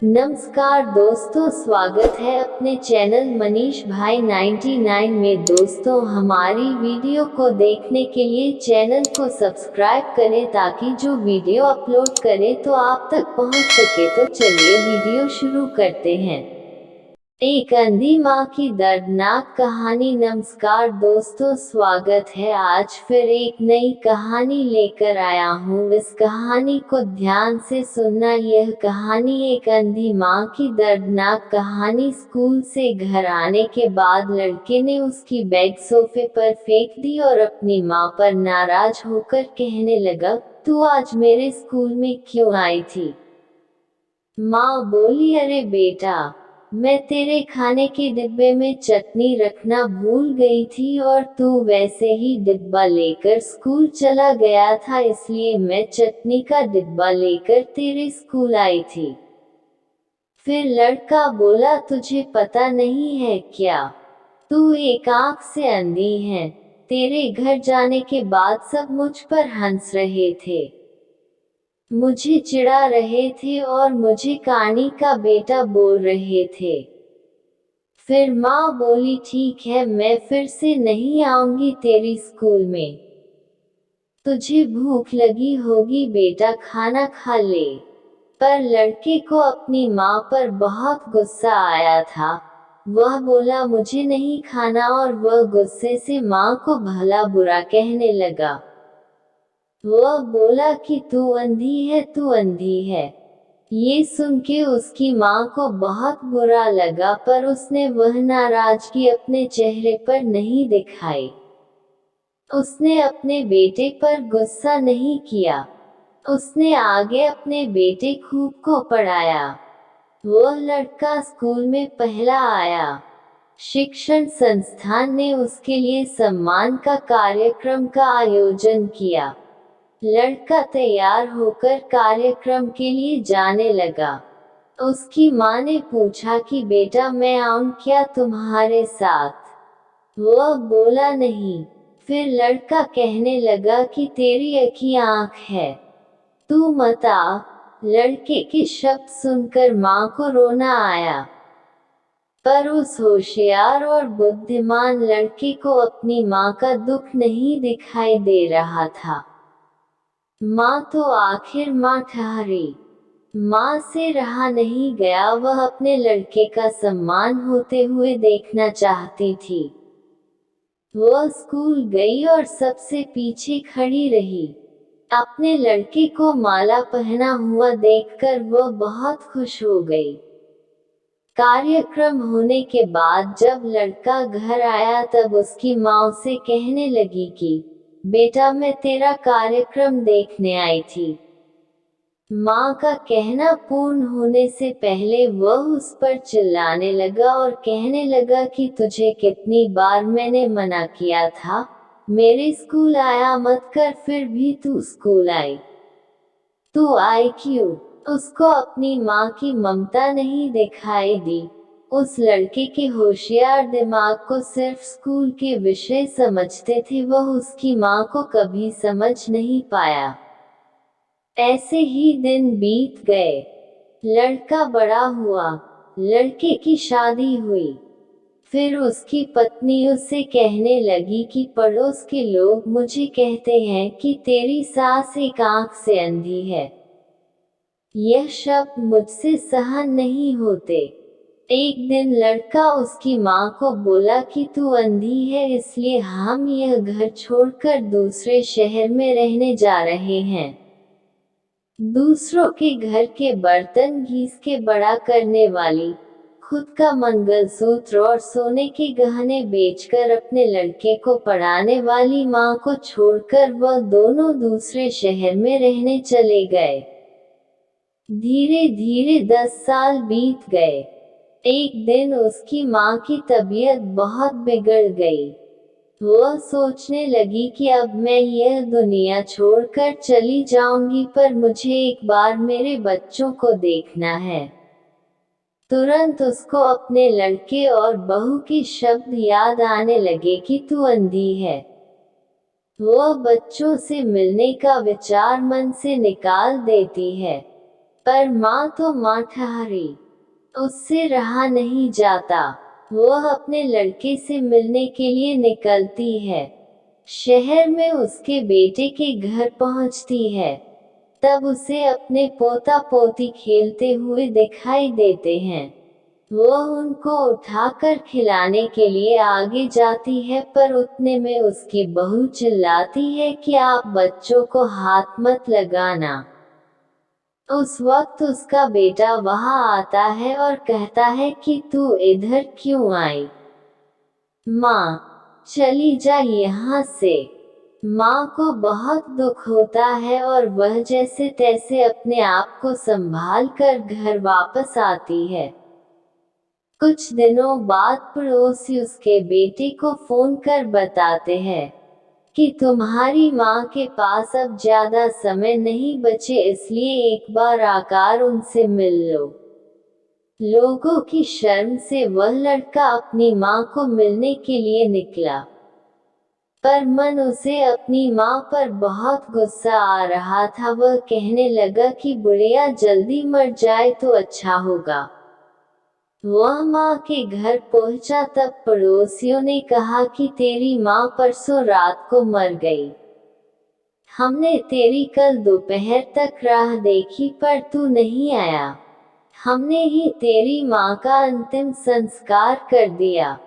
नमस्कार दोस्तों, स्वागत है अपने चैनल मनीष भाई 99 में। दोस्तों, हमारी वीडियो को देखने के लिए चैनल को सब्सक्राइब करें ताकि जो वीडियो अपलोड करें तो आप तक पहुंच सके। तो चलिए वीडियो शुरू करते हैं। एक अंधी माँ की दर्दनाक कहानी। नमस्कार दोस्तों, स्वागत है। आज फिर एक नई कहानी लेकर आया हूँ। इस कहानी को ध्यान से सुनना। यह कहानी एक अंधी माँ की दर्दनाक कहानी। स्कूल से घर आने के बाद लड़के ने उसकी बैग सोफे पर फेंक दी और अपनी माँ पर नाराज होकर कहने लगा, तू आज मेरे स्कूल में क्यों आई थी? माँ बोली, अरे बेटा, मैं तेरे खाने के डिब्बे में चटनी रखना भूल गई थी और तू वैसे ही डिब्बा लेकर स्कूल चला गया था, इसलिए मैं चटनी का डिब्बा लेकर तेरे स्कूल आई थी। फिर लड़का बोला, तुझे पता नहीं है क्या? तू एक आंख से अंधी है। तेरे घर जाने के बाद सब मुझ पर हंस रहे थे, मुझे चिढ़ा रहे थे और मुझे कानी का बेटा बोल रहे थे। फिर माँ बोली, ठीक है, मैं फिर से नहीं आऊंगी तेरी स्कूल में। तुझे भूख लगी होगी बेटा, खाना खा ले। पर लड़के को अपनी माँ पर बहुत गुस्सा आया था। वह बोला, मुझे नहीं खाना, और वह गुस्से से माँ को भला बुरा कहने लगा। वह बोला कि तू अंधी है, तू अंधी है। ये सुन के उसकी माँ को बहुत बुरा लगा, पर उसने वह नाराजगी अपने चेहरे पर नहीं दिखाई। उसने अपने बेटे पर गुस्सा नहीं किया। उसने आगे अपने बेटे खूब को पढ़ाया। वह लड़का स्कूल में पहला आया। शिक्षण संस्थान ने उसके लिए सम्मान का कार्यक्रम का आयोजन किया। लड़का तैयार होकर कार्यक्रम के लिए जाने लगा। उसकी माँ ने पूछा कि बेटा, मैं आऊं क्या तुम्हारे साथ? वह बोला, नहीं। फिर लड़का कहने लगा कि तेरी एक ही आंख है, तू मत आ। लड़के के शब्द सुनकर माँ को रोना आया, पर उस होशियार और बुद्धिमान लड़के को अपनी माँ का दुख नहीं दिखाई दे रहा था। माँ तो आखिर माँ ठहरी। माँ से रहा नहीं गया, वह अपने लड़के का सम्मान होते हुए देखना चाहती थी। वह स्कूल गई और सबसे पीछे खड़ी रही। अपने लड़के को माला पहना हुआ देखकर वह बहुत खुश हो गई। कार्यक्रम होने के बाद जब लड़का घर आया तब उसकी माँ उसे कहने लगी कि बेटा, मैं तेरा कार्यक्रम देखने आई थी। माँ का कहना पूर्ण होने से पहले वह उस पर चिल्लाने लगा और कहने लगा कि तुझे कितनी बार मैंने मना किया था, मेरे स्कूल आया मत कर, फिर भी तू स्कूल आई। तू आई क्यों? उसको अपनी माँ की ममता नहीं दिखाई दी। उस लड़के के होशियार दिमाग को सिर्फ स्कूल के विषय समझते थे, वह उसकी माँ को कभी समझ नहीं पाया। ऐसे ही दिन बीत गए। लड़का बड़ा हुआ, लड़के की शादी हुई। फिर उसकी पत्नी उससे कहने लगी कि पड़ोस के लोग मुझे कहते हैं कि तेरी सास एक आंख से अंधी है। यह शब्द मुझसे सहन नहीं होते। एक दिन लड़का उसकी माँ को बोला कि तू अंधी है, इसलिए हम यह घर छोड़कर दूसरे शहर में रहने जा रहे हैं। दूसरों के घर के बर्तन घिस के बड़ा करने वाली, खुद का मंगलसूत्र और सोने के गहने बेचकर अपने लड़के को पढ़ाने वाली माँ को छोड़कर वह दोनों दूसरे शहर में रहने चले गए। धीरे धीरे 10 साल बीत गए। एक दिन उसकी माँ की तबीयत बहुत बिगड़ गई। वह सोचने लगी कि अब मैं यह दुनिया छोड़कर चली जाऊंगी, पर मुझे एक बार मेरे बच्चों को देखना है। तुरंत उसको अपने लड़के और बहू के शब्द याद आने लगे कि तू अंधी है। वह बच्चों से मिलने का विचार मन से निकाल देती है। पर माँ तो माँ ठहरी, उससे रहा नहीं जाता। वह अपने लड़के से मिलने के लिए निकलती है। शहर में उसके बेटे के घर पहुंचती है। तब उसे अपने पोता पोती खेलते हुए दिखाई देते हैं। वह उनको उठाकर खिलाने के लिए आगे जाती है, पर उतने में उसकी बहू चिल्लाती है कि आप बच्चों को हाथ मत लगाना। उस वक्त उसका बेटा वहां आता है और कहता है कि तू इधर क्यों आई? माँ, चली जा यहाँ से। माँ को बहुत दुख होता है और वह जैसे तैसे अपने आप को संभाल कर घर वापस आती है। कुछ दिनों बाद पड़ोसी उसके बेटे को फोन कर बताते हैं कि तुम्हारी माँ के पास अब ज्यादा समय नहीं बचे, इसलिए एक बार आकर उनसे मिल लो। लोगों की शर्म से वह लड़का अपनी माँ को मिलने के लिए निकला, पर मन उसे अपनी माँ पर बहुत गुस्सा आ रहा था। वह कहने लगा कि बुढ़िया जल्दी मर जाए तो अच्छा होगा। वह माँ के घर पहुंचा तब पड़ोसियों ने कहा कि तेरी माँ परसों रात को मर गई। हमने तेरी कल दोपहर तक राह देखी पर तू नहीं आया। हमने ही तेरी माँ का अंतिम संस्कार कर दिया।